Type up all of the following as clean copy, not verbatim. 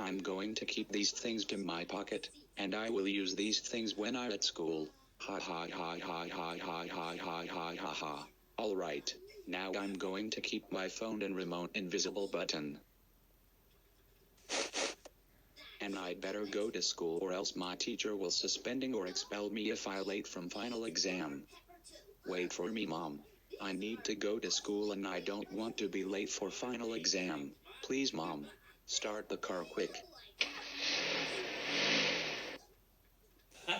I'm going to keep these things to my pocket, and I will use these things when I'm at school. Ha ha ha ha ha ha ha ha ha ha ha. Alright, now I'm going to keep my phone and remote invisible button. And I'd better go to school or else my teacher will suspending or expel me if I'm late from final exam. Wait for me, Mom. I need to go to school and I don't want to be late for final exam. Please, Mom. Start the car quick. Ha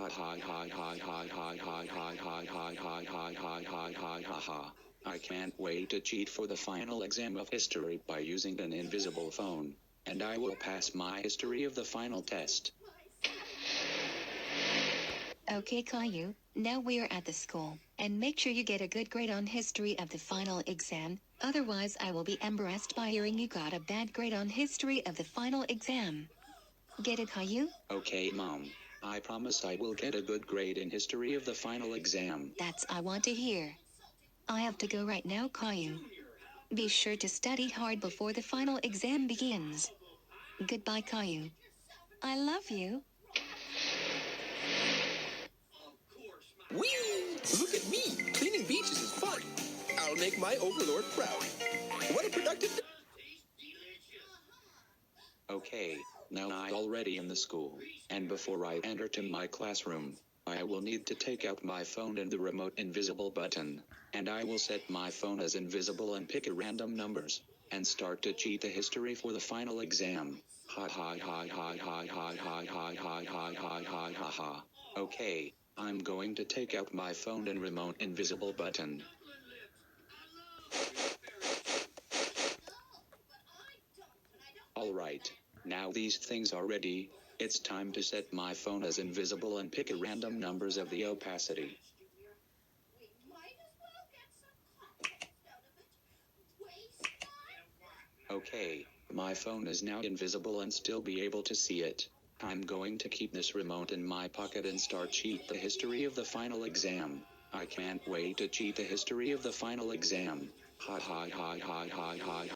ha ha ha ha ha ha ha ha ha ha ha ha ha ha ha ha. I can't wait to cheat for the final exam of history by using an invisible phone, and I will pass my history of the final test. Okay, Caillou, now we're at the school, and make sure you get a good grade on history of the final exam, otherwise I will be embarrassed by hearing you got a bad grade on history of the final exam. Get it, Caillou? Okay, Mom. I promise I will get a good grade in history of the final exam. That's I want to hear. I have to go right now, Caillou. Be sure to study hard before the final exam begins. Goodbye, Caillou. I love you. Whee! Look at me! Cleaning beaches is fun! I'll make my overlord proud. What a productive day! Okay, now I'm already in the school, and before I enter to my classroom, I will need to take out my phone and the remote invisible button, and I will set my phone as invisible and pick a random numbers, and start to cheat the history for the final exam. Ha ha ha ha ha ha ha ha ha ha ha ha ha ha. Okay, I'm going to take out my phone and remote invisible button. Alright, now these things are ready. It's time to set my phone as invisible and pick a random numbers of the opacity. Okay, my phone is now invisible and still be able to see it. I'm going to keep this remote in my pocket and start cheat the history of the final exam. I can't wait to cheat the history of the final exam. Ha ha ha ha ha ha